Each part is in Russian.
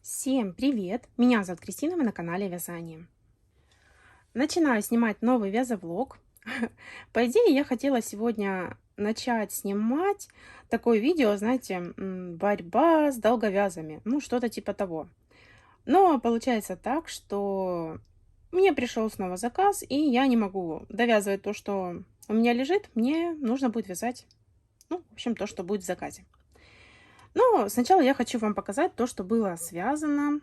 Всем привет! Меня зовут Кристина, вы на канале Вязание. Начинаю снимать новый вязовлог. По идее, я хотела сегодня начать снимать такое видео, знаете, борьба с долговязами, ну что-то типа того. Но получается так, что мне пришел снова заказ, и я не могу довязывать то, что у меня лежит, мне нужно будет вязать, ну, в общем, то, что будет в заказе. Но сначала я хочу вам показать то, что было связано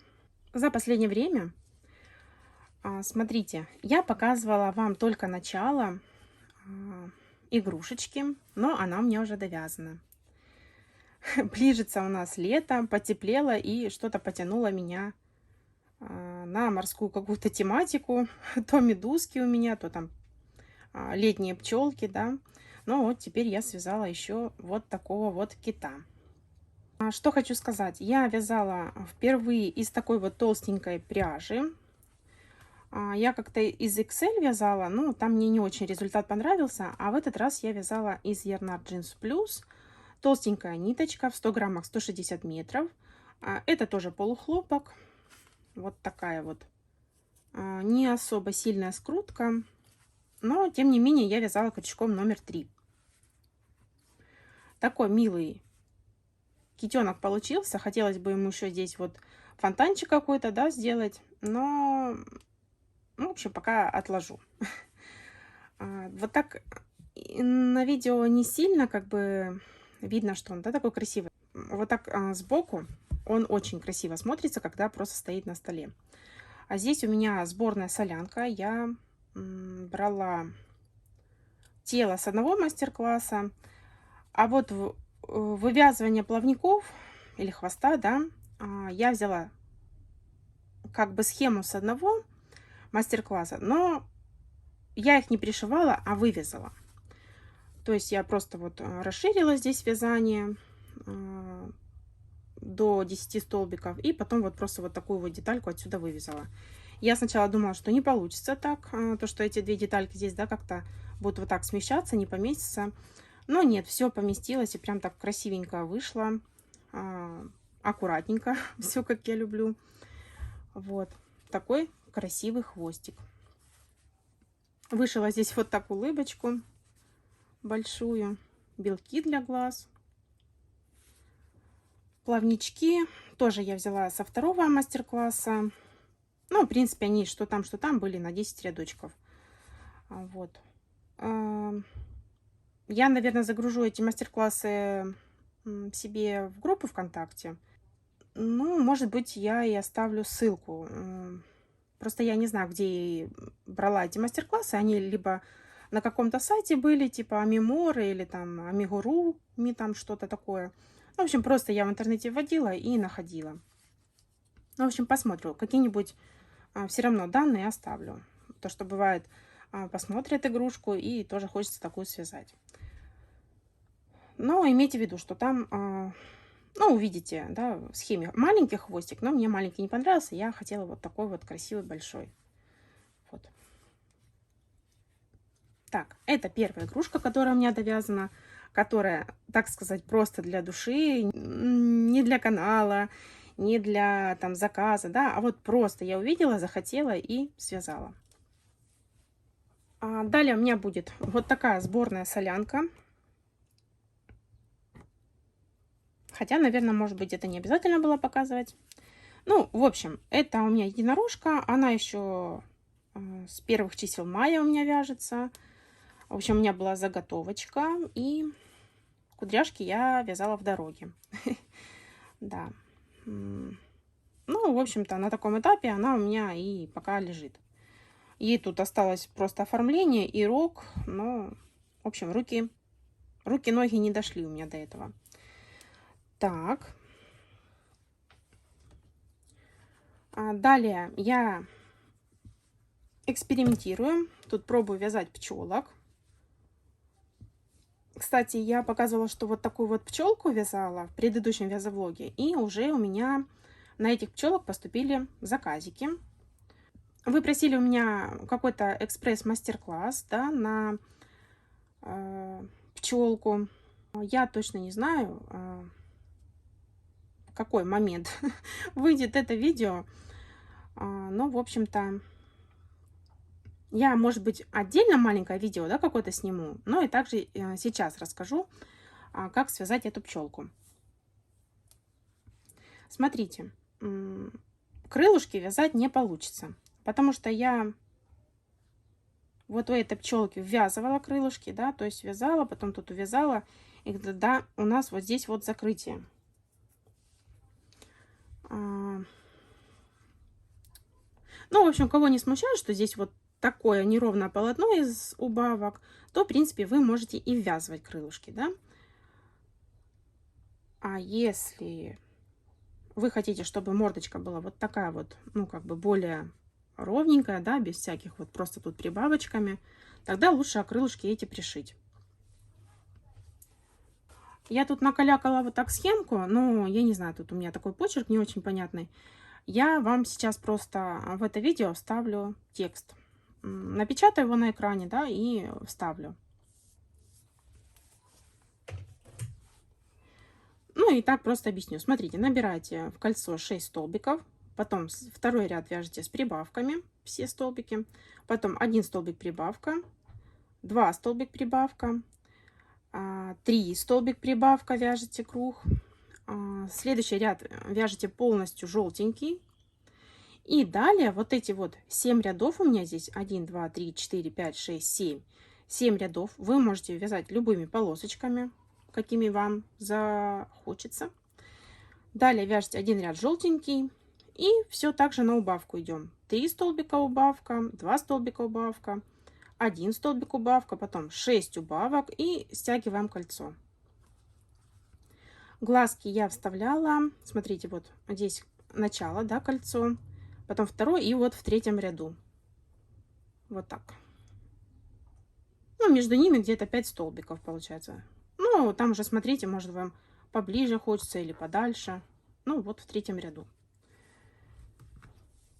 за последнее время. Смотрите, я показывала вам только начало игрушечки, но она у меня уже довязана. Ближется у нас лето, потеплело и что-то потянуло меня на морскую какую-то тематику. То медузки у меня, то там летние пчелки, да. Но вот теперь я связала еще вот такого вот кита. Что хочу сказать, я вязала впервые из такой вот толстенькой пряжи. Я как-то из Excel вязала, ну, там мне не очень результат понравился. А в этот раз я вязала из Yarnart Jeans Plus. Толстенькая ниточка в 100 граммах 160 метров. Это тоже полухлопок. Вот такая вот. Не особо сильная скрутка. Но, тем не менее, я вязала крючком номер 3. Такой милый китенок получился. Хотелось бы ему еще здесь вот фонтанчик какой-то, да, сделать. Но, ну, в общем, пока отложу. Вот так на видео не сильно как бы видно, что он, да, такой красивый. Вот так сбоку он очень красиво смотрится, когда просто стоит на столе. А здесь у меня сборная солянка. Я брала тело с одного мастер-класса, а вот вывязывание плавников или хвоста, да, я взяла как бы схему с одного мастер-класса, но я их не пришивала, а вывязала. То есть я просто вот расширила здесь вязание до 10 столбиков, и потом вот просто вот такую вот детальку отсюда вывязала. Я сначала думала, что не получится так, то что эти две детальки здесь, да, как-то будут вот так смещаться, не поместится. Но нет, все поместилось и прям так красивенько вышло, аккуратненько, все как я люблю. Вот такой красивый хвостик. Вышила здесь вот такую улыбочку большую, белки для глаз. Плавнички тоже я взяла со второго мастер-класса. Ну, в принципе, они что там были на 10 рядочков. Вот. Я, наверное, загружу эти мастер-классы себе в группу ВКонтакте. Ну, может быть, я и оставлю ссылку. Просто я не знаю, где я брала эти мастер-классы. Они либо на каком-то сайте были, типа Амиморы или там Амигуру, там что-то такое. В общем, просто я в интернете вводила и находила. Ну, в общем, посмотрю. Какие-нибудь все равно данные оставлю. То, что бывает, посмотрят игрушку и тоже хочется такую связать. Но имейте в виду, что там, ну, увидите, да, в схеме маленький хвостик, но мне маленький не понравился. Я хотела вот такой вот красивый большой. Вот. Так, это первая игрушка, которая у меня довязана, которая, так сказать, просто для души, не для канала, не для там заказа, да, а вот просто я увидела, захотела и связала. Далее у меня будет вот такая сборная солянка. Хотя, наверное, может быть, это не обязательно было показывать. Ну, в общем, это у меня единорожка. Она еще с первых чисел мая у меня вяжется. В общем, у меня была заготовочка. И кудряшки я вязала в дороге. Да. Ну, в общем-то, на таком этапе она у меня и пока лежит. Ей тут осталось просто оформление и рог. Но, в общем, руки-ноги не дошли у меня до этого. Так. Далее я экспериментирую. Тут пробую вязать пчелок. Кстати, я показывала, что вот такую вот пчелку вязала в предыдущем вязовлоге. И уже у меня на этих пчелок поступили заказики. Вы просили у меня какой-то экспресс-мастер-класс, да, на пчелку. Я точно не знаю, какой момент выйдет это видео. Но, в общем-то, я, может быть, отдельно маленькое видео, да, какое-то сниму, но и также сейчас расскажу, как связать эту пчелку. Смотрите, крылышки вязать не получится, потому что я вот у этой пчелки ввязывала крылышки, да, то есть вязала, потом тут увязала, и тогда у нас вот здесь вот закрытие. Ну, в общем, кого не смущает, что здесь вот такое неровное полотно из убавок, то, в принципе, вы можете и ввязывать крылышки, да. А если вы хотите, чтобы мордочка была вот такая вот, ну, как бы более ровненькая, да, без всяких вот просто тут прибавочками, тогда лучше крылышки эти пришить. Я тут накалякала вот так схемку, но я не знаю, тут у меня такой почерк не очень понятный. Я вам сейчас просто в это видео вставлю текст. Напечатаю его на экране, да, и вставлю. Ну и так просто объясню. Смотрите, набираете в кольцо 6 столбиков, потом второй ряд вяжете с прибавками, все столбики, потом 1 столбик прибавка, 2 столбик прибавка, 3 столбик прибавка, вяжете круг, следующий ряд вяжете полностью желтенький, и далее вот эти вот 7 рядов у меня здесь 1, 2, 3, 4, 5, 6, 7 рядов вы можете вязать любыми полосочками, какими вам захочется. Далее вяжете 1 ряд желтенький, и все так же на убавку идем. 3 столбика убавка, 2 столбика убавка, 1 столбик убавка, потом 6 убавок и стягиваем кольцо. Глазки я вставляла, смотрите, вот здесь начало, да, кольцо, потом второй и вот в третьем ряду. Вот так. Ну, между ними где-то 5 столбиков получается. Ну, там уже смотрите, может вам поближе хочется или подальше. Ну, вот в третьем ряду.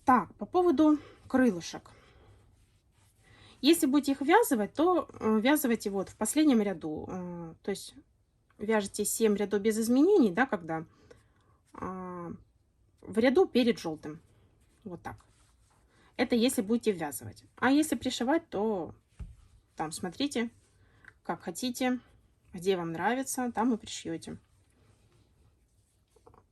Так, по поводу крылышек. Если будете их ввязывать, то ввязывайте вот в последнем ряду. То есть вяжете 7 рядов без изменений, да, когда в ряду перед желтым. Вот так. Это если будете ввязывать. А если пришивать, то там смотрите, как хотите, где вам нравится, там и пришьете.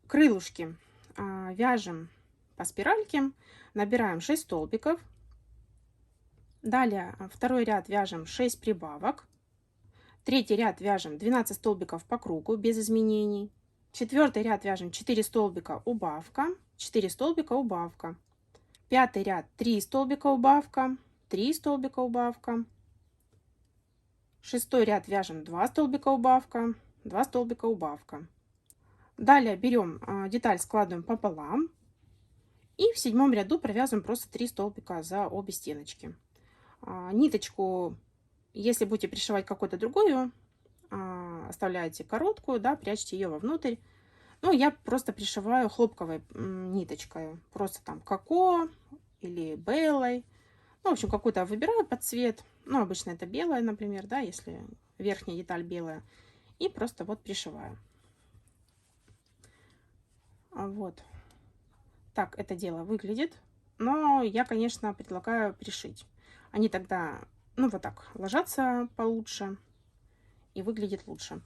Крылышки вяжем по спиральке, набираем 6 столбиков. Далее второй ряд вяжем 6 прибавок. Третий ряд вяжем 12 столбиков по кругу без изменений. Четвертый ряд вяжем 4 столбика убавка, 4 столбика убавка. Пятый ряд 3 столбика убавка, 3 столбика убавка. Шестой ряд вяжем 2 столбика убавка, 2 столбика убавка. Далее берем деталь, складываем пополам. И в седьмом ряду провязываем просто 3 столбика за обе стеночки. Ниточку, если будете пришивать какую-то другую, оставляете короткую, да, прячьте ее вовнутрь. Ну, я просто пришиваю хлопковой ниточкой. Просто там коко или белой. Ну, в общем, какую-то выбираю под цвет. Ну, обычно это белая, например, да, если верхняя деталь белая. И просто вот пришиваю. Вот. Так это дело выглядит. Но я, конечно, предлагаю пришить. Они тогда, ну, вот так ложатся получше и выглядит лучше.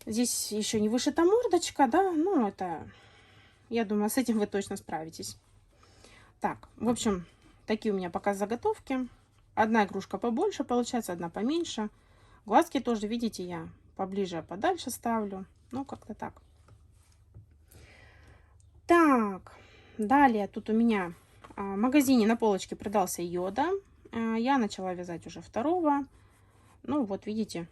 Здесь еще не вышита мордочка, да, ну, это, я думаю, с этим вы точно справитесь. Так, в общем, такие у меня пока заготовки. Одна игрушка побольше получается, одна поменьше. Глазки тоже, видите, я поближе, подальше ставлю. Ну, как-то так. Так, далее тут у меня в магазине на полочке продался йода. Я начала вязать уже второго. Ну, вот видите,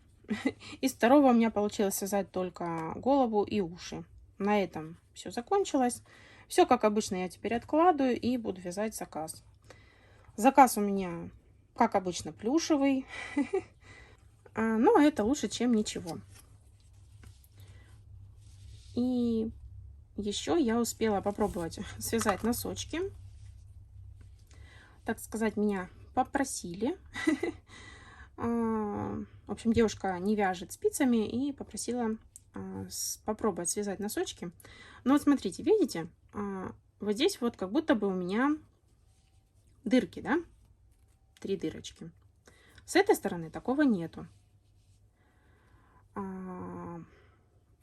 из второго у меня получилось связать только голову и уши. На этом все закончилось. Все как обычно я теперь откладываю и буду вязать заказ. Заказ у меня, как обычно, плюшевый. Но это лучше, чем ничего. И еще я успела попробовать связать носочки. Так сказать, меня попросили. В общем, девушка не вяжет спицами и попросила попробовать связать носочки. Но вот смотрите, видите, вот здесь вот как будто бы у меня дырки, да? 3 дырочки. С этой стороны такого нету.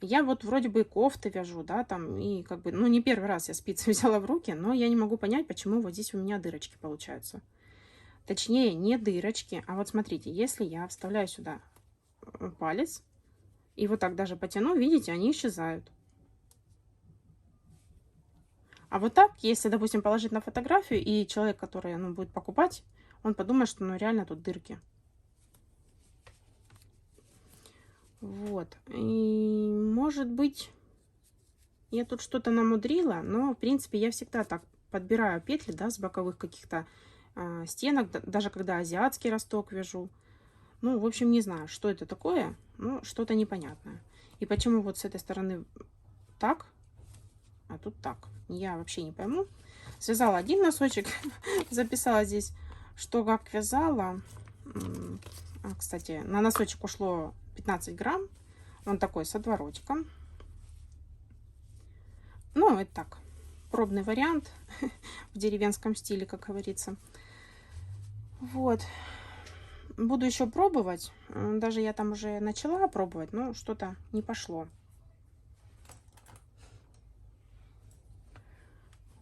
Я вот вроде бы и кофты вяжу, да, там, и как бы, ну, не первый раз я спицы взяла в руки, но я не могу понять, почему вот здесь у меня дырочки получаются. Точнее, не дырочки, а вот смотрите, если я вставляю сюда палец и вот так даже потяну, видите, они исчезают. А вот так, если, допустим, положить на фотографию, и человек, который, ну, будет покупать, он подумает, что, ну, реально тут дырки. Вот. И, может быть, я тут что-то намудрила, но, в принципе, я всегда так подбираю петли, да, с боковых каких-то стенок, даже когда азиатский росток вяжу. Ну, в общем, не знаю, что это такое, но что-то непонятное. И почему вот с этой стороны так, а тут так, я вообще не пойму. Связала один носочек, записала здесь, что как вязала. Кстати, на носочек ушло 15 грамм. Он такой с отворотиком. Ну, это так, пробный вариант в деревенском стиле, как говорится. Вот. Буду еще пробовать. Даже я там уже начала пробовать, но что-то не пошло.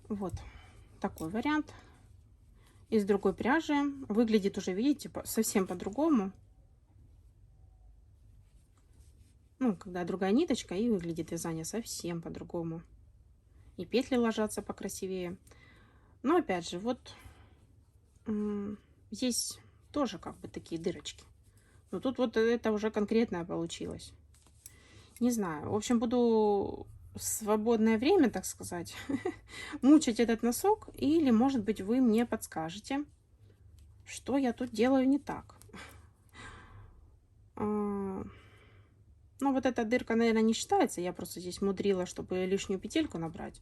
Вот такой вариант. Из другой пряжи. Выглядит уже, видите, совсем по-другому. Ну, когда другая ниточка, и выглядит вязание совсем по-другому. И петли ложатся покрасивее. Но опять же, вот здесь тоже как бы такие дырочки. Но тут вот это уже конкретное получилось. Не знаю. В общем, буду в свободное время, так сказать, мучить этот носок. Или, может быть, вы мне подскажете, что я тут делаю не так. Ну, вот эта дырка, наверное, не считается. Я просто здесь мудрила, чтобы лишнюю петельку набрать.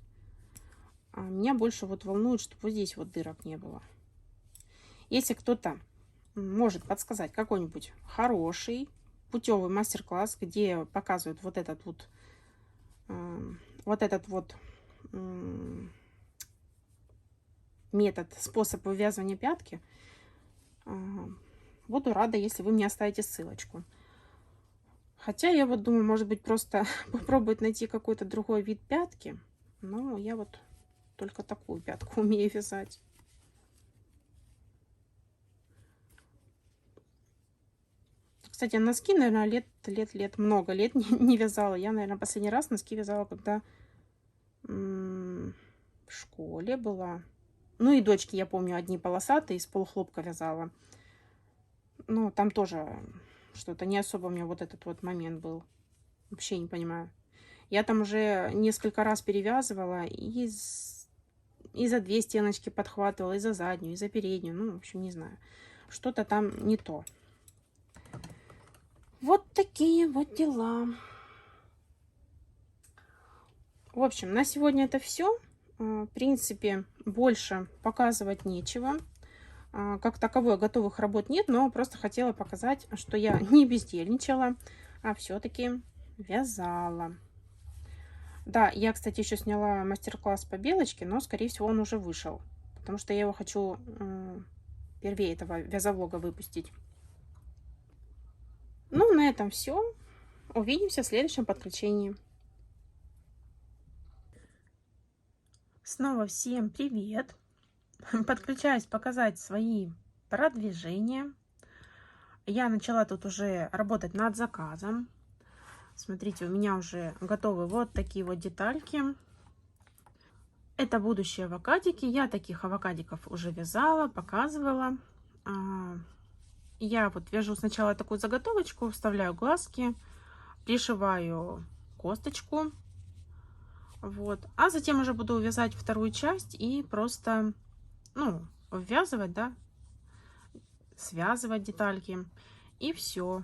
А меня больше вот волнует, чтобы вот здесь вот дырок не было. Если кто-то может подсказать какой-нибудь хороший, путевый мастер-класс, где показывают вот этот вот метод, способ вывязывания пятки, буду рада, если вы мне оставите ссылочку. Хотя я вот думаю, может быть, просто попробовать найти какой-то другой вид пятки. Но я вот только такую пятку умею вязать. Кстати, носки, наверное, много лет не вязала. Я, наверное, последний раз носки вязала, когда в школе была. Ну и дочки, я помню, одни полосатые, из полухлопка вязала. Ну, там тоже что-то не особо у меня вот этот вот момент был. Вообще не понимаю. Я там уже несколько раз перевязывала и за две стеночки подхватывала, и за заднюю, и за переднюю. Ну, в общем, не знаю. Что-то там не то. Вот такие вот дела. В общем, на сегодня это все. В принципе, больше показывать нечего. Как таковой готовых работ нет, но просто хотела показать, что я не бездельничала, а все-таки вязала. Да, я, кстати, еще сняла мастер-класс по белочке, но, скорее всего, он уже вышел. Потому что я его хочу первее этого вязовлога выпустить. Ну, на этом все. Увидимся в следующем подключении. Снова всем привет! Подключаюсь показать свои продвижения. Я начала тут уже работать над заказом. Смотрите, у меня уже готовы вот такие вот детальки. Это будущие авокадики. Я таких авокадиков уже вязала, показывала. Я вот вяжу сначала такую заготовочку, вставляю глазки, пришиваю косточку. Вот. А затем уже буду вязать вторую часть и просто, ну, ввязывать, да, связывать детальки. И все.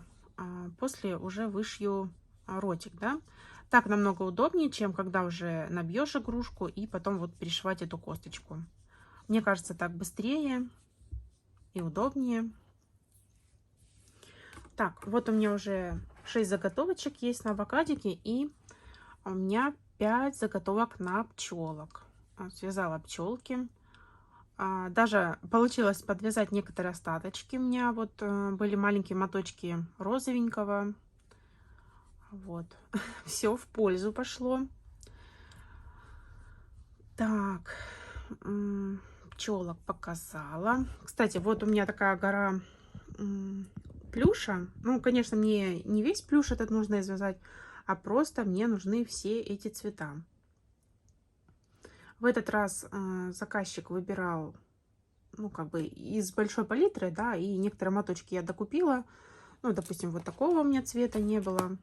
После уже вышью ротик, да. Так намного удобнее, чем когда уже набьешь игрушку и потом вот пришивать эту косточку. Мне кажется, так быстрее и удобнее. Так, вот у меня уже 6 заготовочек есть на авокадике, и у меня 5 заготовок на пчелок. Связала пчелки. Даже получилось подвязать некоторые остаточки. У меня вот были маленькие моточки розовенького. Вот. Все в пользу пошло. Так. Пчелок показала. Кстати, вот у меня такая гора плюша. Ну, конечно, мне не весь плюш этот нужно извязать, а просто мне нужны все эти цвета. В этот раз заказчик выбирал, ну, как бы из большой палитры, да, и некоторые моточки я докупила. Ну, допустим, вот такого у меня цвета не было.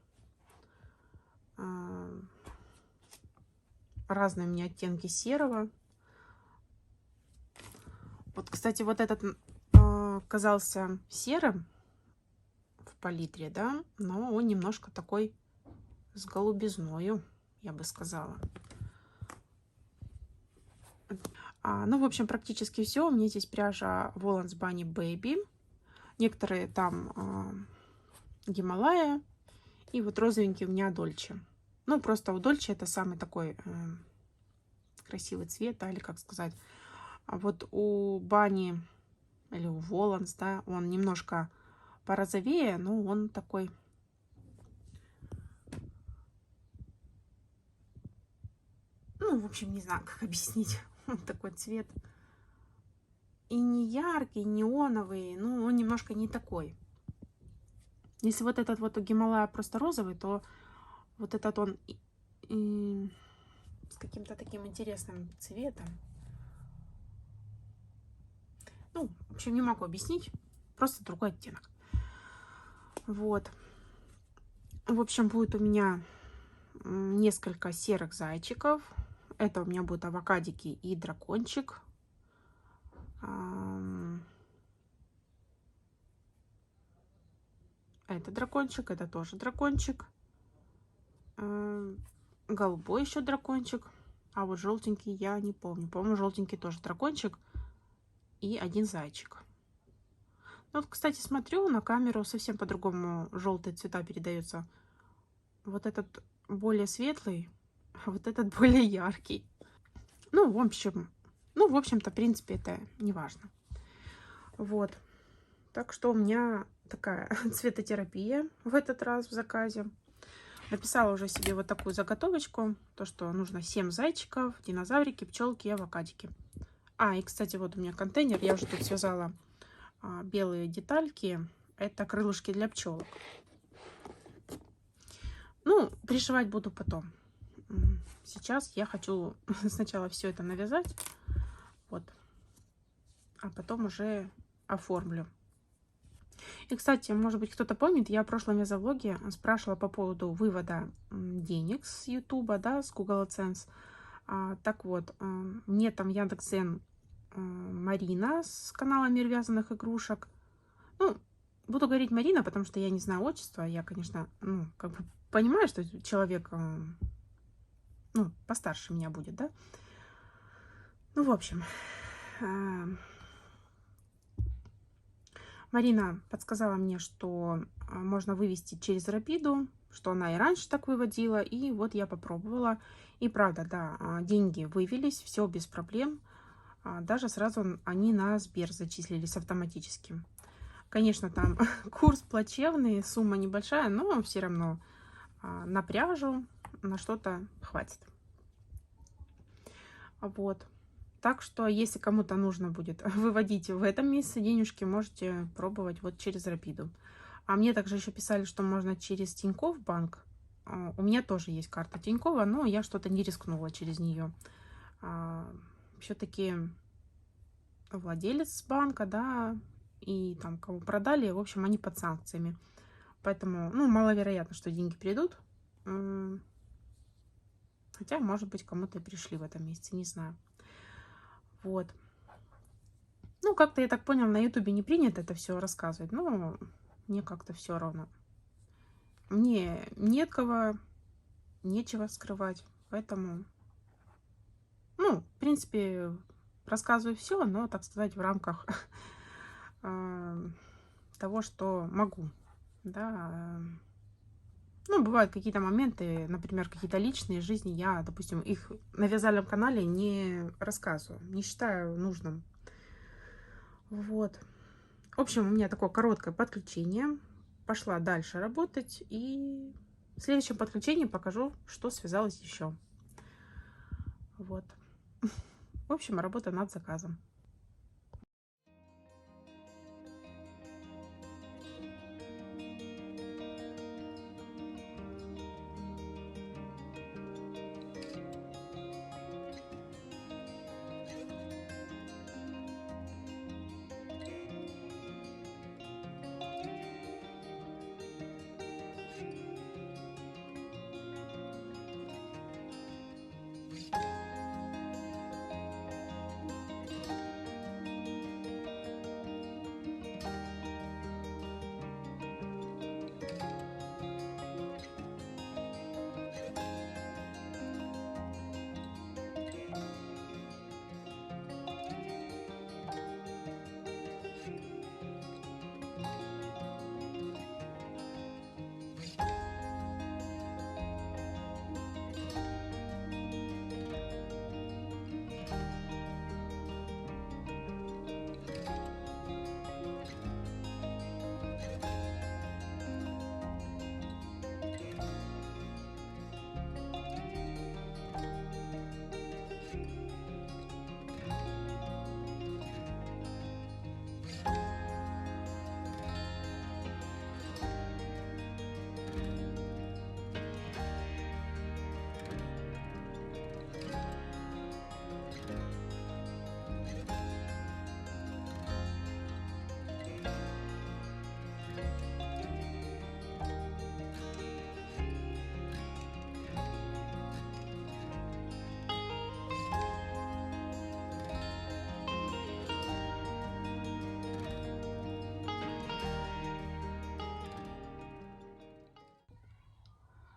Разные у меня оттенки серого. Вот, кстати, вот этот казался серым в палитре, да, но он немножко такой с голубизною, я бы сказала. Ну, в общем, практически все. У меня здесь пряжа Woolens Bunny Baby. Некоторые там Гималая. И вот розовенький у меня Дольче. Ну, просто у Дольче это самый такой красивый цвет, да, или как сказать. А вот у Бани или у Woolens, да, он немножко порозовее, но он такой... Ну, в общем, не знаю, как объяснить. Вот такой цвет. И не яркий, неоновый, ну, он немножко не такой. Если вот этот вот у Гималая просто розовый, то вот этот он с каким-то таким интересным цветом. Ну, в общем, не могу объяснить. Просто другой оттенок. Вот. В общем, будет у меня несколько серых зайчиков. Это у меня будут авокадики и дракончик. Это дракончик, это тоже дракончик. Голубой еще дракончик. А вот желтенький я не помню. По-моему, желтенький тоже дракончик. И один зайчик. Ну, вот, кстати, смотрю на камеру, совсем по-другому желтые цвета передаются. Вот этот более светлый, а вот этот более яркий. Ну, в общем-то, в принципе, это не важно. Вот. Так что у меня такая цветотерапия в этот раз в заказе. Написала уже себе вот такую заготовочку. То, что нужно 7 зайчиков, динозаврики, пчелки и авокадики. И, кстати, вот у меня контейнер. Я уже тут связала белые детальки. Это крылышки для пчелок. Ну, пришивать буду потом. Сейчас я хочу сначала все это навязать. Вот. А потом уже оформлю. И, кстати, может быть, кто-то помнит, я в прошлом вязовлоге спрашивала по поводу вывода денег с Ютуба, да, с Google AdSense. Так вот, мне там Яндекс.Зен Марина с канала Мир вязаных игрушек. Ну, буду говорить Марина, потому что я не знаю отчества. Я, конечно, ну, как бы понимаю, что человек, ну, постарше меня будет, да. Ну, в общем, Марина подсказала мне, что можно вывести через Рапиду, что она и раньше так выводила. И вот я попробовала. И правда, да, деньги вывелись, все без проблем. Даже сразу они на Сбер зачислились автоматически. Конечно, там курс плачевный, сумма небольшая, но все равно на пряжу, на что-то хватит. Вот. Так что, если кому-то нужно будет выводить в этом месяце денежки, можете пробовать вот через Рапиду. А мне также еще писали, что можно через Тинькофф банк. У меня тоже есть карта Тинькова, но я что-то не рискнула через нее. Все-таки владелец банка, да, и там кого продали, в общем, они под санкциями. Поэтому, ну, маловероятно, что деньги придут. Хотя, может быть, кому-то и пришли в этом месяце, не знаю. Вот. Ну, как-то, я так понял, на Ютубе не принято это все рассказывать. Но мне как-то все равно. Мне нет кого, нечего скрывать. Поэтому, ну, в принципе, рассказываю все, но, так сказать, в рамках того, что могу. Да. Ну, бывают какие-то моменты, например, какие-то личные жизни, я, допустим, их на вязальном канале не рассказываю, не считаю нужным. Вот. В общем, у меня такое короткое подключение. Пошла дальше работать, и в следующем подключении покажу, что связалось еще. Вот. В общем, работа над заказом.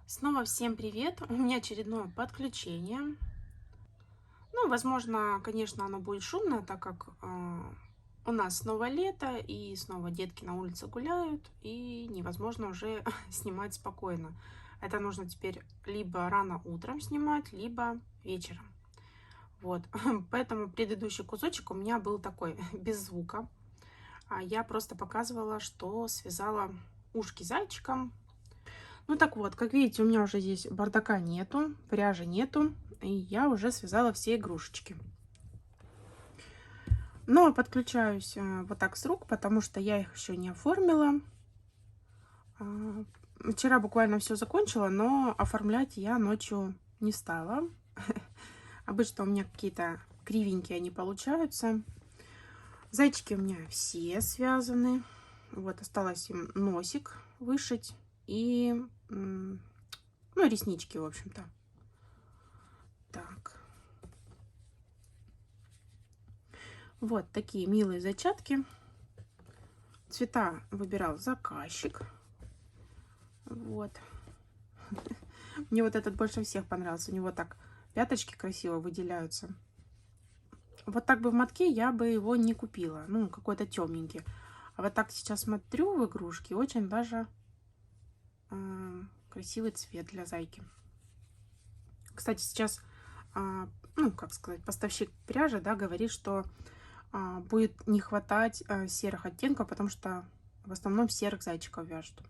Снова всем привет! У меня очередное подключение. Ну, возможно, конечно, оно будет шумное, так как у нас снова лето, и снова детки на улице гуляют, и невозможно уже снимать спокойно. Это нужно теперь либо рано утром снимать, либо вечером. Вот, поэтому предыдущий кусочек у меня был такой, без звука. Я просто показывала, что связала ушки зайчиком. Ну так вот, как видите, у меня уже здесь бардака нету, пряжи нету, и я уже связала все игрушечки. Но подключаюсь вот так с рук, потому что я их еще не оформила. Вчера буквально все закончила, но оформлять я ночью не стала. Обычно у меня какие-то кривенькие они получаются. Зайчики у меня все связаны. Вот, осталось им носик вышить и, ну, реснички, в общем-то. Так. Вот такие милые зайчатки. Цвета выбирал заказчик. Вот. Мне вот этот больше всех понравился. У него так пяточки красиво выделяются. Вот так бы в мотке я бы его не купила. Ну, какой-то темненький. А вот так сейчас смотрю в игрушки. Очень даже красивый цвет для зайки. Кстати, сейчас, ну, как сказать, поставщик пряжи, да, говорит, что будет не хватать серых оттенков, потому что в основном серых зайчиков вяжут.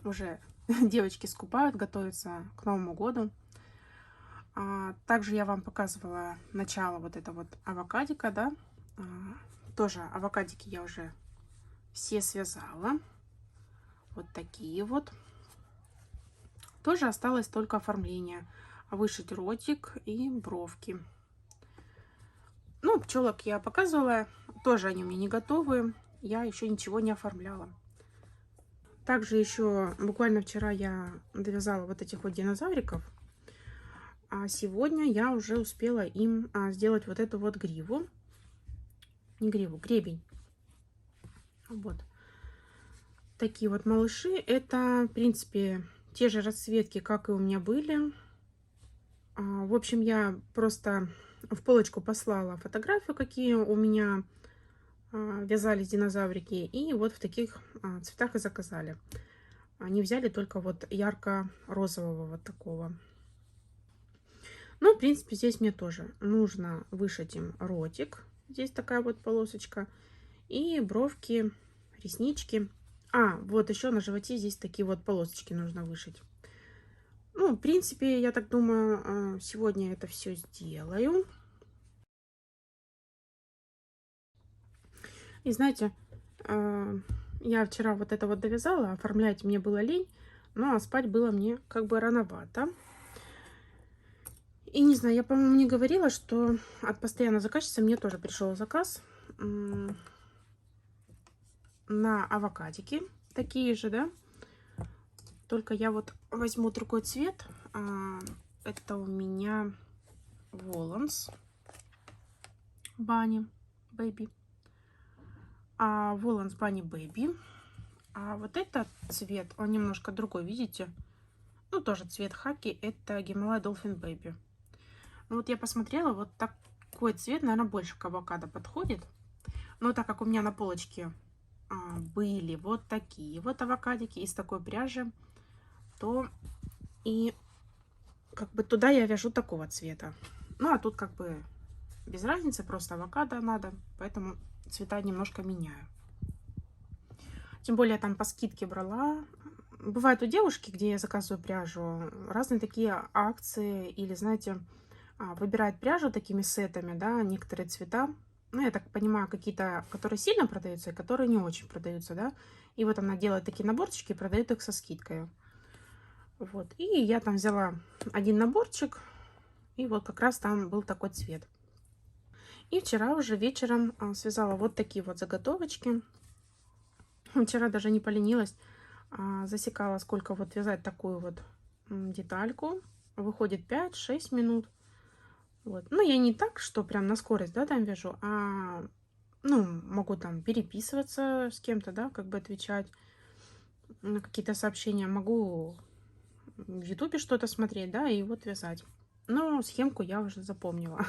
Уже девочки скупают, готовятся к Новому году. Также я вам показывала начало вот это вот авокадика, да. Тоже авокадики я уже все связала. Вот такие вот. Тоже осталось только оформление. Вышить ротик и бровки. Ну, пчелок я показывала. Тоже они мне не готовы. Я еще ничего не оформляла. Также еще буквально вчера я довязала вот этих вот динозавриков. А сегодня я уже успела им сделать вот эту вот гриву. Не гриву, гребень. Вот. Такие вот малыши. Это, в принципе, те же расцветки, как и у меня были. В общем, я просто в полочку послала фотографию, какие у меня вязались динозаврики. И вот в таких цветах и заказали. Они взяли только вот ярко-розового вот такого. Ну, в принципе, здесь мне тоже нужно вышить им ротик. Здесь такая вот полосочка. И бровки, реснички. А, вот еще на животе здесь такие вот полосочки нужно вышить. Ну, в принципе, я так думаю, сегодня это все сделаю. И знаете, я вчера вот это вот довязала, оформлять мне было лень, ну а спать было мне как бы рановато. И не знаю, я, по-моему, не говорила, что от постоянной заказчицы мне тоже пришел заказ на авокадики. Такие же, да? Только я вот возьму другой цвет. Это у меня Воланс Bunny Baby. Воланс Bunny Baby. А вот этот цвет, он немножко другой, видите? Ну, тоже цвет хаки. Это Гималай Dolphin Baby. Ну, вот я посмотрела, вот такой цвет, наверное, больше к авокадо подходит. Но так как у меня на полочке были вот такие вот авокадики из такой пряжи, то и как бы туда я вяжу такого цвета. Ну, а тут как бы без разницы, просто авокадо надо, поэтому цвета немножко меняю. Тем более там по скидке брала. Бывает у девушки, где я заказываю пряжу, разные такие акции или, знаете, выбирает пряжу такими сетами, да, некоторые цвета. Ну, я так понимаю, какие-то, которые сильно продаются и которые не очень продаются, да. И вот она делает такие наборчики и продает их со скидкой. Вот. И я там взяла один наборчик, и вот как раз там был такой цвет. И вчера уже вечером связала вот такие вот заготовочки. Вчера даже не поленилась, засекала, сколько вот вязать такую вот детальку. Выходит 5-6 минут. Вот. Ну, я не так, что прям на скорость, да, там вяжу, ну, могу там переписываться с кем-то, да, как бы отвечать на какие-то сообщения. Могу в Ютубе что-то смотреть, да, и вот вязать. Но схемку я уже запомнила.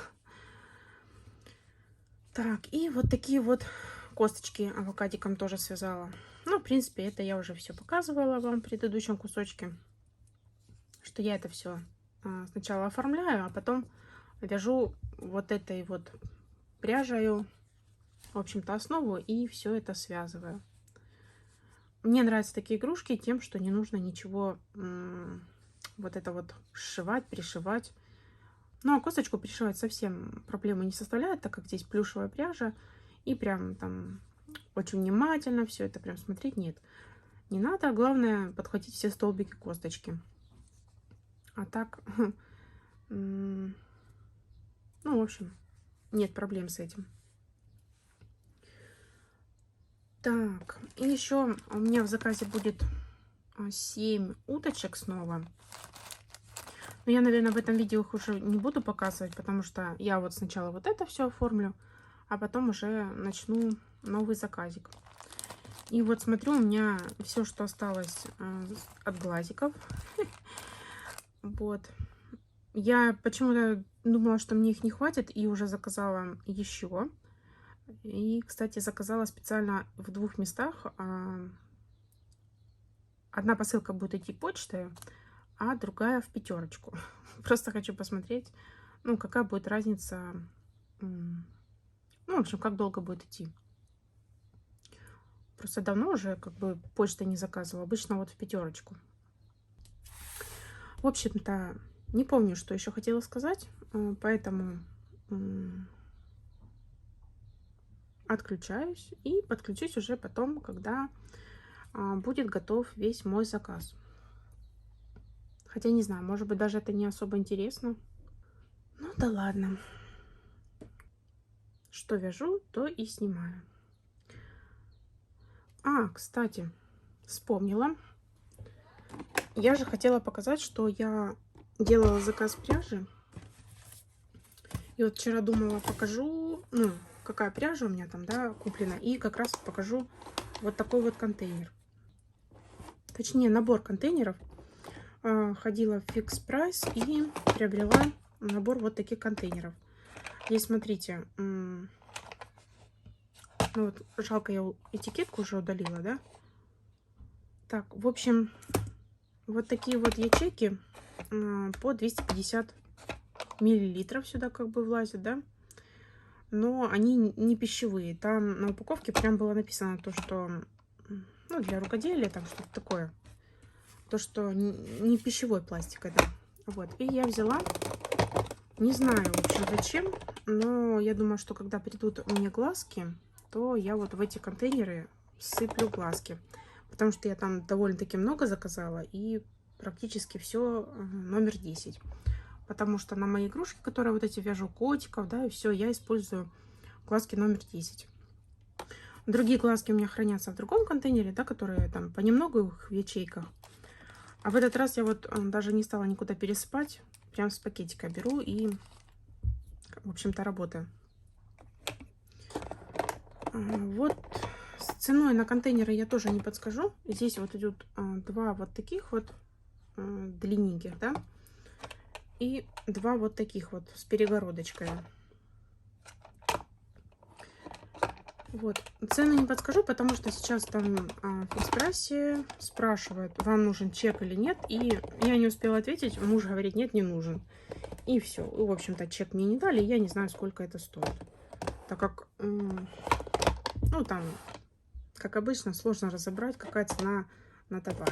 Так, и вот такие вот косточки авокадиком тоже связала. Ну, в принципе, это я уже все показывала вам в предыдущем кусочке, что я это все сначала оформляю, а потом вяжу вот этой вот пряжей, в общем-то, основу и все это связываю. Мне нравятся такие игрушки тем, что не нужно ничего вот это вот сшивать, пришивать. Ну, а косточку пришивать совсем проблемы не составляет, так как здесь плюшевая пряжа. И прям там очень внимательно все это прям смотреть нет. Не надо, главное подхватить все столбики косточки. А так, ну, в общем, нет проблем с этим. Так, и еще у меня в заказе будет 7 уточек снова. Но я, наверное, в этом видео их уже не буду показывать, потому что я вот сначала вот это все оформлю, а потом уже начну новый заказик. И вот смотрю, у меня все, что осталось от глазиков. Вот. Я почему-то думала, что мне их не хватит, и уже заказала еще. И, кстати, заказала специально в 2 местах. Одна посылка будет идти почтой, а другая в 5. Просто хочу посмотреть, ну, какая будет разница, ну, в общем, как долго будет идти. Просто давно уже как бы почтой не заказывала, обычно вот в 5. В общем-то, не помню, что еще хотела сказать, поэтому отключаюсь и подключусь уже потом, когда будет готов весь мой заказ. Хотя не знаю, может быть, даже это не особо интересно. Ну да ладно. Что вяжу, то и снимаю. Кстати, вспомнила. Я же хотела показать, что я делала заказ пряжи. И вот вчера думала, покажу, ну, какая пряжа у меня там, да, куплена. И как раз покажу вот такой вот контейнер. Точнее, набор контейнеров. Ходила в Fix Price и приобрела набор вот таких контейнеров. Здесь, смотрите, ну вот жалко, я этикетку уже удалила, да? Так, в общем, вот такие вот ячейки по 250 миллилитров сюда как бы влазят, да. Но они не пищевые. Там на упаковке прям было написано то, что ну, для рукоделия, там что-то такое. То, что не пищевой пластик это. Вот. И я взяла, не знаю, в общем, зачем, но я думаю, что когда придут мне глазки, то я вот в эти контейнеры сыплю глазки. Потому что я там довольно-таки много заказала, и практически все номер 10. Потому что на мои игрушки, которые вот эти вяжу котиков, да, и все, я использую глазки номер 10. Другие глазки у меня хранятся в другом контейнере, да, которые там понемногу в ячейках. А в этот раз я вот даже не стала никуда пересыпать. Прям с пакетика беру и, в общем-то, работаю. Вот с ценой на контейнеры я тоже не подскажу. Здесь вот идут два вот таких вот длинненьких, да, и два вот таких вот с перегородочкой. Вот. Цены не подскажу, потому что сейчас там в экспрессе спрашивают, вам нужен чек или нет. И я не успела ответить, муж говорит, нет, не нужен. И все. И, в общем-то, чек мне не дали, я не знаю, сколько это стоит. Так как, ну, там, как обычно, сложно разобрать, какая цена на товар.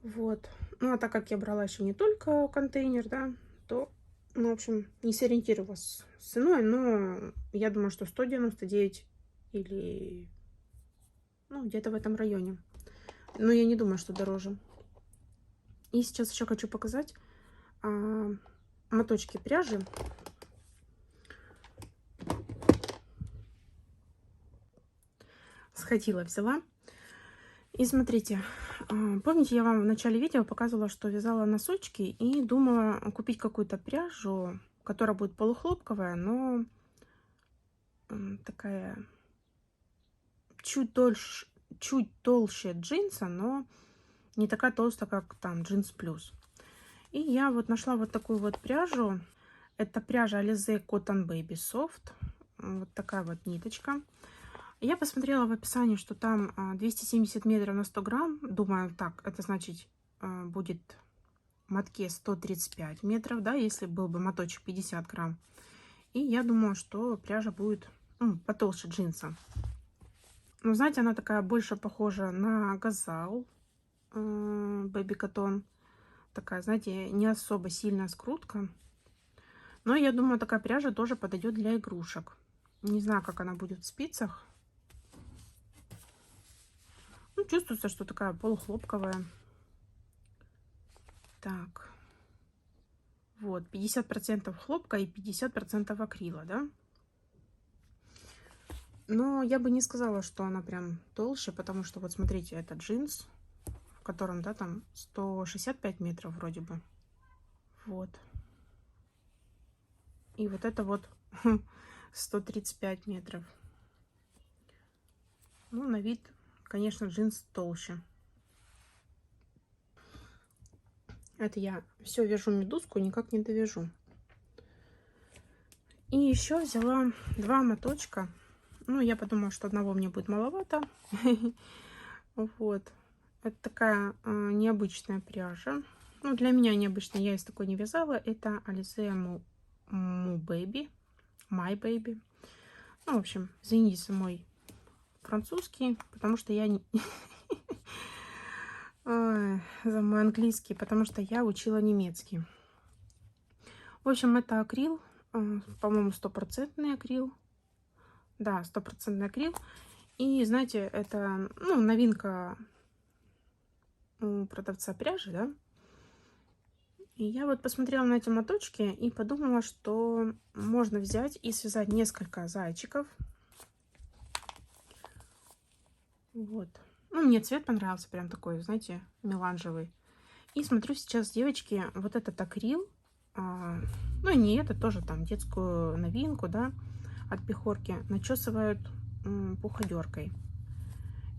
Вот. Ну, а так как я брала еще не только контейнер, да, то, ну, в общем, не сориентировалась с ценой, но я думаю, что 199 или, ну, где-то в этом районе. Но я не думаю, что дороже. И сейчас еще хочу показать моточки пряжи. Сходила, взяла. И смотрите, помните, я вам в начале видео показывала, что вязала носочки и думала купить какую-то пряжу, которая будет полухлопковая, но такая чуть толще джинса, но не такая толстая, как там джинс плюс. И я вот нашла вот такую вот пряжу. Это пряжа Alize Cotton Baby Soft. Вот такая вот ниточка. Я посмотрела в описании, что там 270 метров на 100 грамм. Думаю, так, это значит будет в мотке 135 метров, да, если был бы моточек 50 грамм. И я думаю, что пряжа будет потолще джинса. Ну, знаете, она такая больше похожа на газал Baby Cotton. Такая, знаете, не особо сильная скрутка. Но я думаю, такая пряжа тоже подойдет для игрушек. Не знаю, как она будет в спицах. Ну, чувствуется, что такая полухлопковая. Так. Вот, 50% хлопка и 50% акрила, да? Но я бы не сказала, что она прям толще, потому что, вот смотрите, это джинс, в котором, да, там 165 метров вроде бы. Вот. И вот это вот 135 метров. Ну, на вид, конечно, джинс толще. Это я все вяжу медузку, никак не довяжу. И еще взяла два моточка. Ну, я подумала, что одного мне будет маловато. Вот. Это такая необычная пряжа. Ну, для меня необычная, я из такой не вязала. Это Alize My Baby. Ну, в общем, извините за мой французский, потому что я не... за мой английский, потому что я учила немецкий. В общем, это акрил, по-моему, 100% акрил. Да, 100% акрил. И, знаете, это, ну, новинка у продавца пряжи, да. И я вот посмотрела на эти моточки и подумала, что можно взять и связать несколько зайчиков. Вот. Ну, мне цвет понравился, прям такой, знаете, меланжевый. И смотрю сейчас, девочки, вот этот акрил, ну, не это, тоже там детскую новинку, да, от Пехорки, начесывают пуходеркой.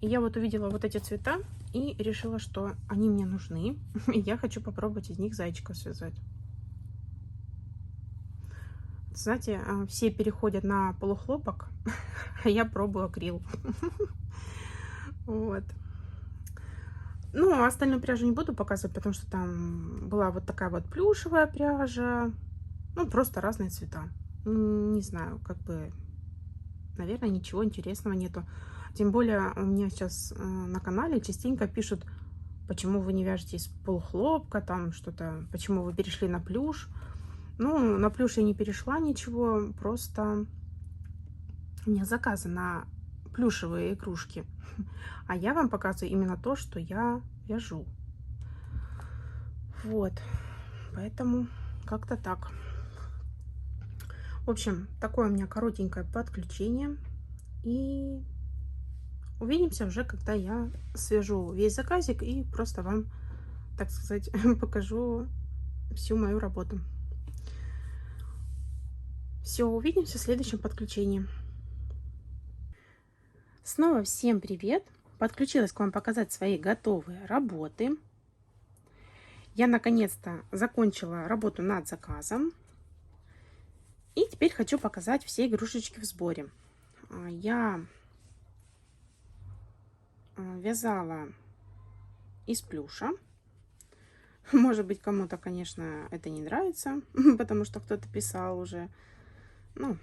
И я вот увидела вот эти цвета и решила, что они мне нужны. И я хочу попробовать из них зайчиков связать. Знаете, все переходят на полухлопок, а я пробую акрил. Вот. Ну, а остальную пряжу не буду показывать, потому что там была вот такая вот плюшевая пряжа. Ну, просто разные цвета. Не знаю, как бы, наверное, ничего интересного нету. Тем более у меня сейчас на канале частенько пишут, почему вы не вяжете из полухлопка, там что-то, почему вы перешли на плюш. Ну, на плюш я не перешла ничего, просто у меня заказы на плюшевые игрушки. А я вам показываю именно то, что я вяжу. Вот, поэтому как-то так. В общем, такое у меня коротенькое подключение. И увидимся уже, когда я свяжу весь заказик и просто вам, так сказать, покажу всю мою работу. Все, увидимся в следующем подключении. Снова всем привет! Подключилась к вам показать свои готовые работы. Я наконец-то закончила работу над заказом. И теперь хочу показать все игрушечки в сборе. Я вязала из плюша. Может быть, кому-то, конечно, это не нравится, потому что кто-то писал уже, ну,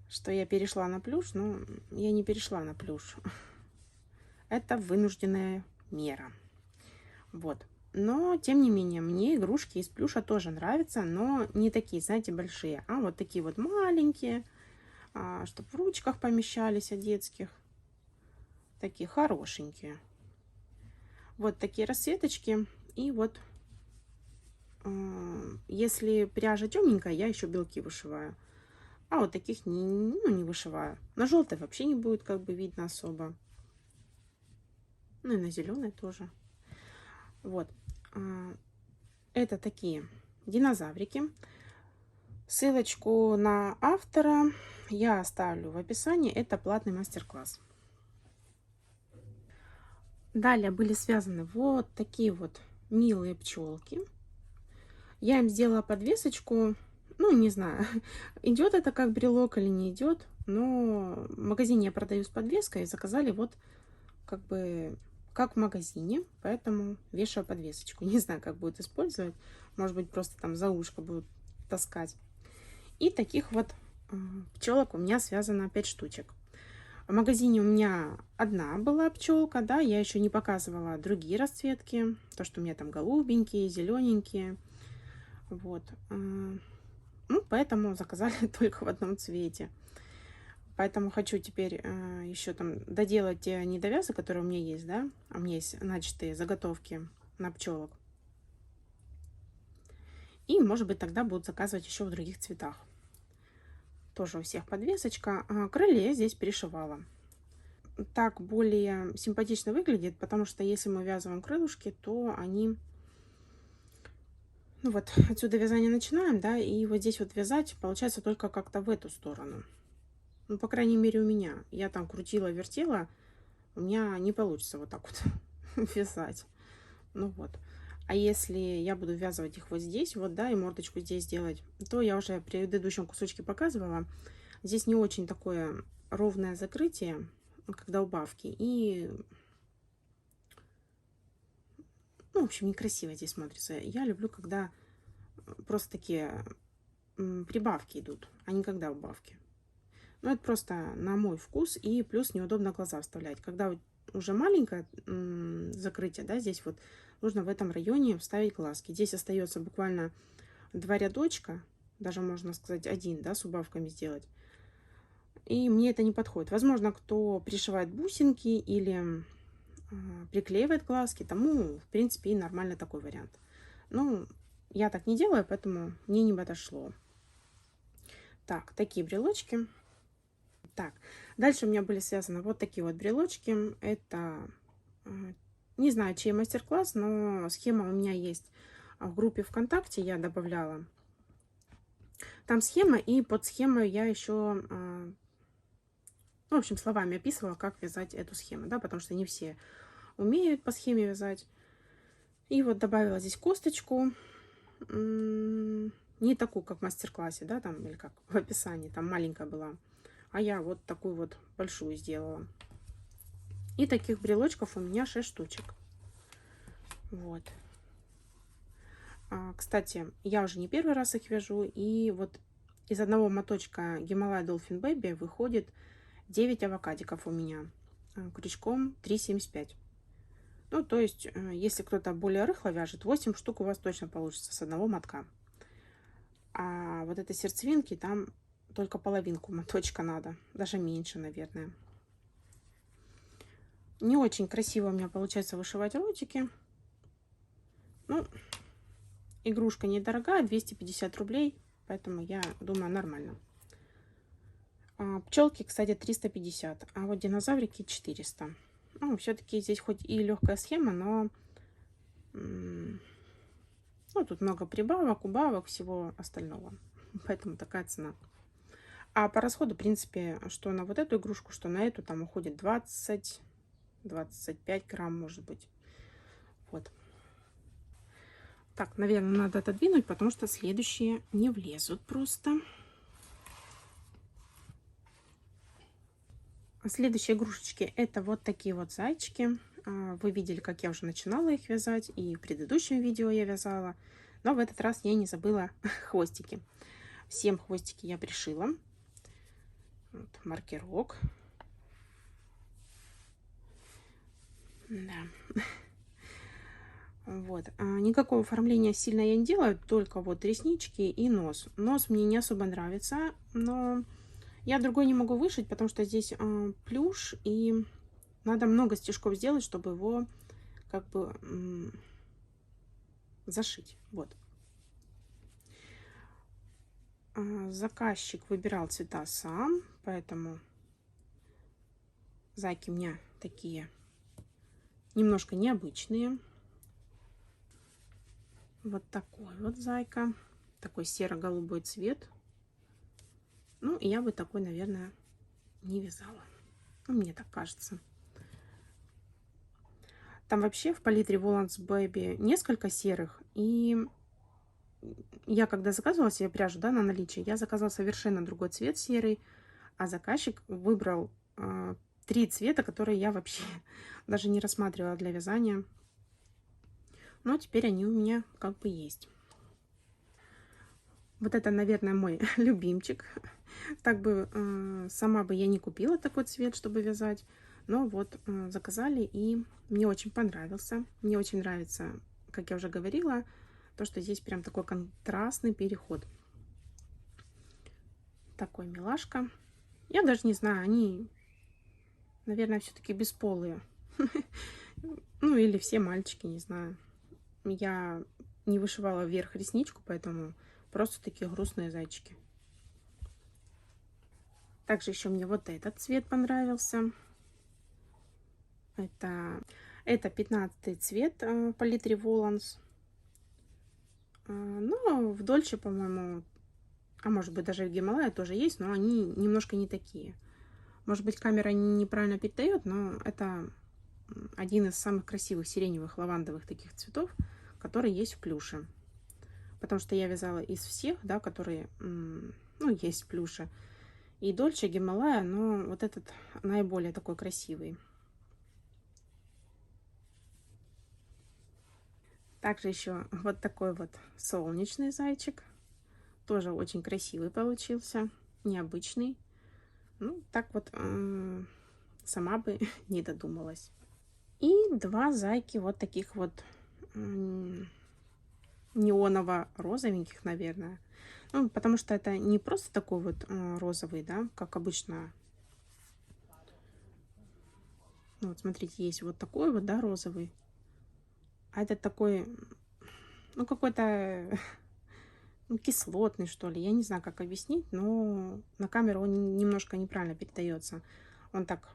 что я перешла на плюш, но я не перешла на плюш. Это вынужденная мера. Вот. Но, тем не менее, мне игрушки из плюша тоже нравятся, но не такие, знаете, большие, а вот такие вот маленькие, чтобы в ручках помещались, от детских. Такие хорошенькие. Вот такие расцветочки. И вот, если пряжа темненькая, я еще белки вышиваю. А вот таких не вышиваю. На желтой вообще не будет как бы видно особо. Ну и на зеленой тоже. Вот. Это такие динозаврики. Ссылочку на автора я оставлю в описании. Это платный мастер-класс. Далее были связаны вот такие вот милые пчелки. Я им сделала подвесочку. Ну, не знаю, идет это как брелок или не идет. Но в магазине я продаю с подвеской. И заказали вот как бы как в магазине. Поэтому вешаю подвесочку. Не знаю, как будет использовать. Может быть, просто там за ушко будут таскать. И таких вот пчелок у меня связано 5 штучек. В магазине у меня одна была пчелка, да, я еще не показывала другие расцветки. То, что у меня там голубенькие, зелененькие. Вот. Ну, поэтому заказали только в одном цвете. Поэтому хочу теперь еще там доделать те недовязы, которые у меня есть, да. У меня есть начатые заготовки на пчелок. И, может быть, тогда будут заказывать еще в других цветах. Тоже у всех подвесочка. Крылья я здесь перешивала. Так более симпатично выглядит, потому что если мы вязываем крылышки, то они... Ну вот, отсюда вязание начинаем, да, и вот здесь вот вязать получается только как-то в эту сторону. Ну, по крайней мере, у меня. Я там крутила, вертела, у меня не получится вот так вот вязать. Ну вот. А если я буду вязывать их вот здесь, вот, да, и мордочку здесь делать, то я уже в предыдущем кусочке показывала. Здесь не очень такое ровное закрытие, когда убавки. И, ну, в общем, некрасиво здесь смотрится. Я люблю, когда просто такие прибавки идут, а не когда убавки. Ну, это просто на мой вкус, и плюс неудобно глаза вставлять. Когда уже маленькое закрытие, да, здесь вот нужно в этом районе вставить глазки. Здесь остается буквально 2 рядочка, даже можно сказать 1, да, с убавками сделать. И мне это не подходит. Возможно, кто пришивает бусинки или приклеивает глазки, тому, в принципе, и нормально такой вариант. Ну, я так не делаю, поэтому мне не подошло. Так, такие брелочки. Так, дальше у меня были связаны вот такие вот брелочки. Это, не знаю, чей мастер-класс, но схема у меня есть в группе ВКонтакте, я добавляла. Там схема, и под схемой я еще, ну, в общем, словами описывала, как вязать эту схему, да, потому что не все умеют по схеме вязать. И вот добавила здесь косточку, не такую, как в мастер-классе, да, там, или как в описании, там маленькая была. А я вот такую вот большую сделала. И таких брелочков у меня 6 штучек. Вот. Кстати, я уже не первый раз их вяжу. И вот из одного моточка Himalaya Dolphin Baby выходит 9 авокадиков у меня. Крючком 3,75. Ну, то есть, если кто-то более рыхло вяжет, 8 штук у вас точно получится с одного мотка. А вот этой сердцевинки там только половинку моточка надо. Даже меньше, наверное. Не очень красиво у меня получается вышивать ротики. Ну, игрушка недорогая, 250 рублей. Поэтому я думаю, нормально. Пчелки, кстати, 350. А вот динозаврики 400. Ну, все-таки здесь хоть и легкая схема, но... Ну, тут много прибавок, убавок, всего остального. Поэтому такая цена. А по расходу, в принципе, что на вот эту игрушку, что на эту, там уходит 20-25 грамм, может быть. Вот. Так, наверное, надо отодвинуть, потому что следующие не влезут просто. Следующие игрушечки это вот такие вот зайчики. Вы видели, как я уже начинала их вязать, и в предыдущем видео я вязала. Но в этот раз я не забыла хвостики. Всем хвостики я пришила. Вот, маркерок. Да. Вот. Никакого оформления сильно я не делаю, только вот реснички и нос. Нос мне не особо нравится, но я другой не могу вышить, потому что здесь плюш, и надо много стежков сделать, чтобы его как бы зашить. Вот. Заказчик выбирал цвета сам, поэтому зайки у меня такие немножко необычные. Вот такой вот зайка. Такой серо-голубой цвет. Ну, я бы такой, наверное, не вязала. Ну, мне так кажется. Там вообще в палитре Volans Baby несколько серых. И я когда заказывала себе пряжу, да, на наличие, я заказала совершенно другой цвет серый. А заказчик выбрал 3 цвета, которые я вообще даже не рассматривала для вязания. Но теперь они у меня как бы есть. Вот это, наверное, мой любимчик. Так бы сама бы я не купила такой цвет, чтобы вязать. Но вот заказали, и мне очень понравился. Мне очень нравится, как я уже говорила, то, что здесь прям такой контрастный переход. Такой милашка. Я даже не знаю, они, наверное, все-таки бесполые. Ну, или все мальчики, не знаю. Я не вышивала вверх ресничку, поэтому просто такие грустные зайчики. Также еще мне вот этот цвет понравился. Это 15-й цвет в палитре Volans. Но в Дольче, по-моему, а может быть даже в Гималая тоже есть, но они немножко не такие. Может быть, камера неправильно передает, но это один из самых красивых сиреневых лавандовых таких цветов, который есть в плюше. Потому что я вязала из всех, да, которые, ну, есть в плюше. И Дольче, Гималая, но вот этот наиболее такой красивый. Также еще вот такой вот солнечный зайчик. Тоже очень красивый получился, необычный. Ну, так вот сама бы не додумалась. И 2 зайки вот таких вот неоново-розовеньких, наверное. Ну, потому что это не просто такой вот розовый, да, как обычно. Ну, вот смотрите, есть вот такой вот, да, розовый. А этот такой, ну, какой-то ну, кислотный, что ли. Я не знаю, как объяснить, но на камеру он немножко неправильно передается. Он так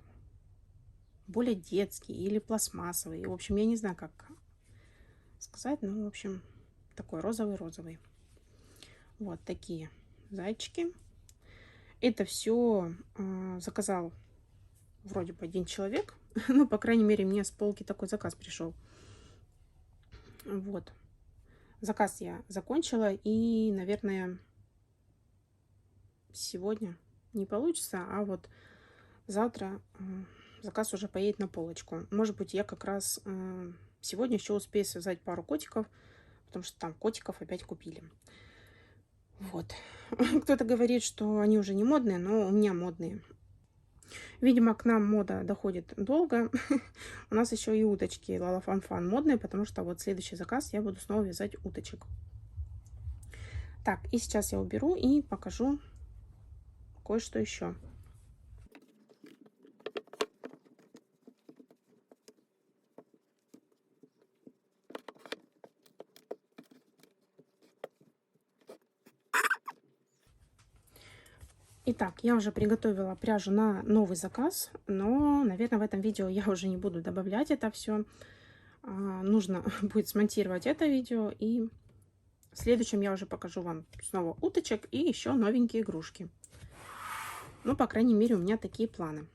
более детский или пластмассовый. В общем, я не знаю, как сказать. Ну, в общем, такой розовый-розовый. Вот такие зайчики. Это все заказал вроде бы один человек. Ну, по крайней мере, мне с полки такой заказ пришел. Вот. Заказ я закончила. И, наверное, сегодня не получится. А вот завтра заказ уже поедет на полочку. Может быть, я как раз сегодня еще успею связать пару котиков, потому что там котиков опять купили. Вот. Кто-то говорит, что они уже не модные, но у меня модные. Видимо, к нам мода доходит долго. У нас еще и уточки Лалафанфан модные, потому что вот следующий заказ я буду снова вязать уточек. Так, и сейчас я уберу и покажу кое-что еще. Итак, я уже приготовила пряжу на новый заказ, но, наверное, в этом видео я уже не буду добавлять это все. Нужно будет смонтировать это видео, и в следующем я уже покажу вам снова уточек и еще новенькие игрушки. Ну, по крайней мере, у меня такие планы.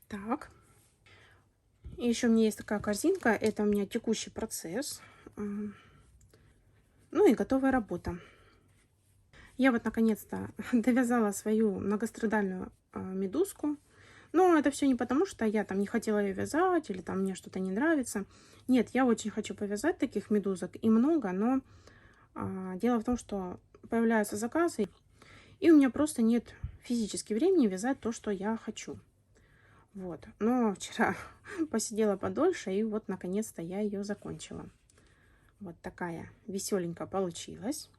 Так. И еще у меня есть такая корзинка. Это у меня текущий процесс. Ну и готовая работа. Я вот наконец-то довязала свою многострадальную медузку. Но это все не потому, что я там не хотела ее вязать или там мне что-то не нравится. Нет, я очень хочу повязать таких медузок и много, но дело в том, что появляются заказы, и у меня просто нет физически времени вязать то, что я хочу. Вот. Но вчера посидела подольше, и вот наконец-то я ее закончила. Вот такая веселенькая получилась.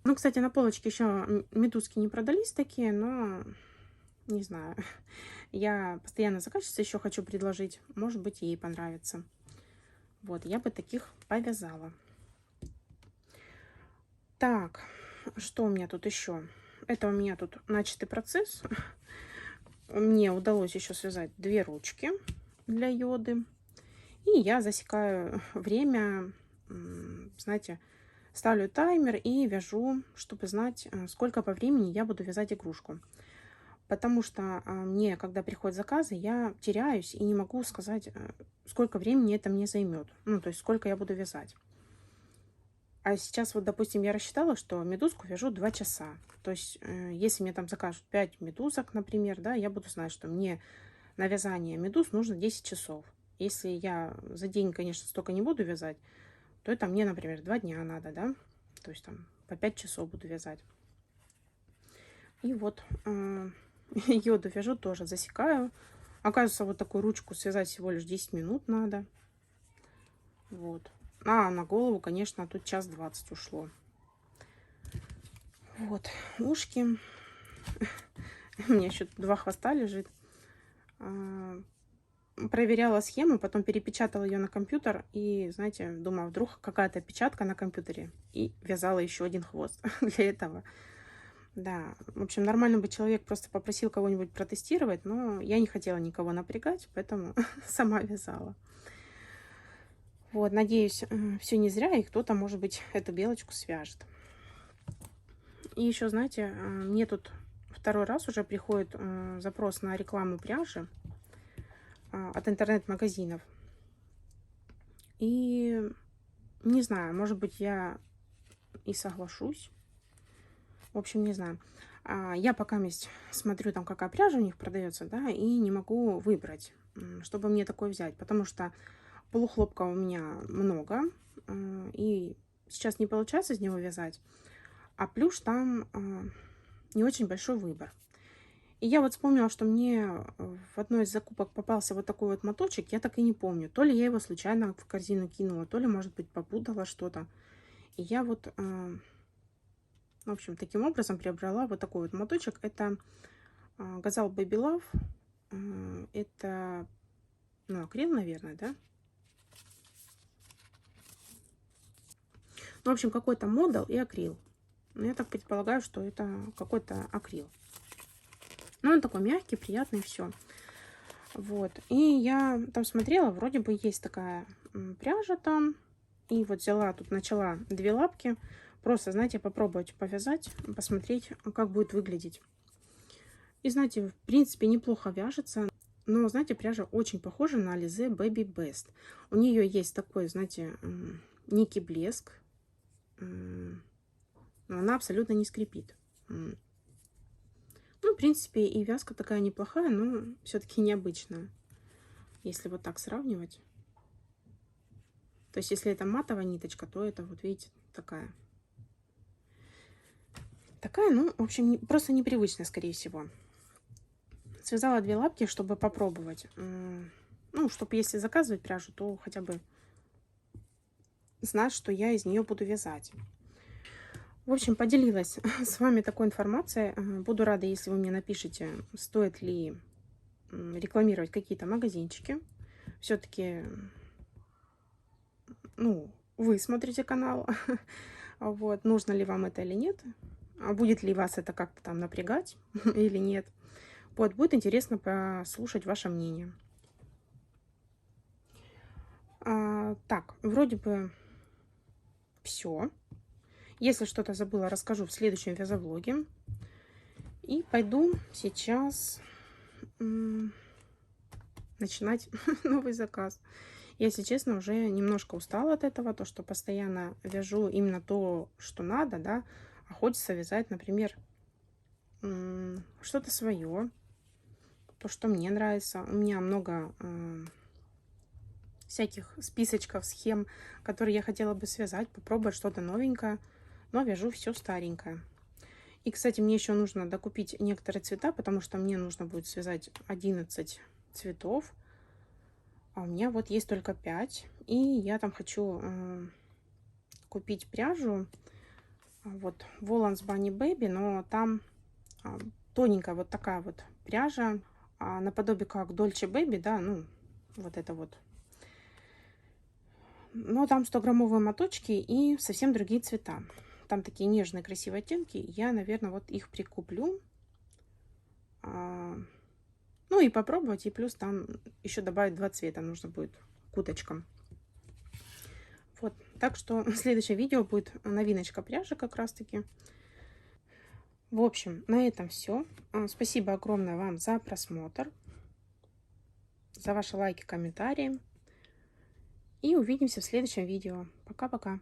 Ну, кстати, на полочке еще медузки не продались такие, но не знаю. Я постоянно заказчице еще хочу предложить. Может быть, ей понравится. Вот, я бы таких повязала. Так, что у меня тут еще? Это у меня тут начатый процесс. Мне удалось еще связать 2 ручки для йоды. И я засекаю время, знаете, ставлю таймер и вяжу, чтобы знать, сколько по времени я буду вязать игрушку. Потому что мне, когда приходят заказы, я теряюсь и не могу сказать, сколько времени это мне займет. Ну, то есть, сколько я буду вязать. А сейчас, вот, допустим, я рассчитала, что медузку вяжу 2 часа. То есть, если мне там закажут 5 медузок, например, да, я буду знать, что мне на вязание медуз нужно 10 часов. Если я за день, конечно, столько не буду вязать, то это мне, например, 2 дня надо, да. То есть, там, по 5 часов буду вязать. И вот йоду вяжу тоже, засекаю. Оказывается, вот такую ручку связать всего лишь 10 минут надо. Вот. А на голову, конечно, тут 1:20 ушло. Вот, ушки. У меня еще 2 хвоста лежит. Проверяла схему, потом перепечатала ее на компьютер. И, знаете, думаю, вдруг какая-то печатка на компьютере. И вязала еще 1 хвост для этого. Да, в общем, нормально бы человек просто попросил кого-нибудь протестировать, но я не хотела никого напрягать, поэтому сама вязала. Вот, надеюсь, все не зря, и кто-то, может быть, эту белочку свяжет. И еще, знаете, мне тут 2-й раз уже приходит запрос на рекламу пряжи от интернет-магазинов. И не знаю, может быть, я и соглашусь. В общем, не знаю. Я пока смотрю, там, какая пряжа у них продается, да, и не могу выбрать, чтобы мне такой взять, потому что полухлопка у меня много, и сейчас не получается из него вязать, а плюс там не очень большой выбор. И я вот вспомнила, что мне в одной из закупок попался вот такой вот моточек, я так и не помню. То ли я его случайно в корзину кинула, то ли, может быть, попутала что-то. И я вот, в общем, таким образом приобрела вот такой вот моточек. Это Газал Baby Love. Это, ну, акрил, наверное, да? Ну, в общем, какой-то модел и акрил. Ну, я так предполагаю, что это какой-то акрил. Ну, он такой мягкий, приятный, все. Вот. И я там смотрела, вроде бы есть такая пряжа там. И вот взяла, тут начала 2 лапки. Просто, знаете, попробовать повязать, посмотреть, как будет выглядеть. И, знаете, в принципе, неплохо вяжется. Но, знаете, пряжа очень похожа на Alize Baby Best. У нее есть такой, знаете, некий блеск. Но она абсолютно не скрипит. Ну, в принципе, и вязка такая неплохая, но все-таки необычная, если вот так сравнивать. То есть, если это матовая ниточка, то это, вот видите, такая. Такая, ну, в общем, просто непривычная, скорее всего. Связала 2 лапки, чтобы попробовать. Ну, чтобы если заказывать пряжу, то хотя бы знать, что я из нее буду вязать. В общем, поделилась с вами такой информацией. Буду рада, если вы мне напишите, стоит ли рекламировать какие-то магазинчики. Все-таки, ну, вы смотрите канал, вот, нужно ли вам это или нет, будет ли вас это как-то там напрягать или нет. Вот, будет интересно послушать ваше мнение. Так, вроде бы все. Если что-то забыла, расскажу в следующем вязовлоге. И пойду сейчас начинать новый заказ. Если честно, уже немножко устала от этого, то, что постоянно вяжу именно то, что надо, да, а хочется вязать, например, что-то свое, то, что мне нравится. У меня много всяких списочков, схем, которые я хотела бы связать, попробовать что-то новенькое, но вяжу все старенькое. И, кстати, мне еще нужно докупить некоторые цвета, потому что мне нужно будет связать 11 цветов, а у меня вот есть только 5. И я там хочу купить пряжу, вот Воланс Bunny Baby, но там тоненькая вот такая вот пряжа, наподобие как Dolce Baby, да, ну, вот это вот. Но там 100-граммовые моточки и совсем другие цвета. Там такие нежные, красивые оттенки. Я, наверное, вот их прикуплю. Ну и попробовать. И плюс там еще добавить 2 цвета нужно будет к уточкам. Вот. Так что следующее видео будет новиночка пряжи как раз-таки. В общем, на этом все. Спасибо огромное вам за просмотр, за ваши лайки, комментарии. И увидимся в следующем видео. Пока-пока.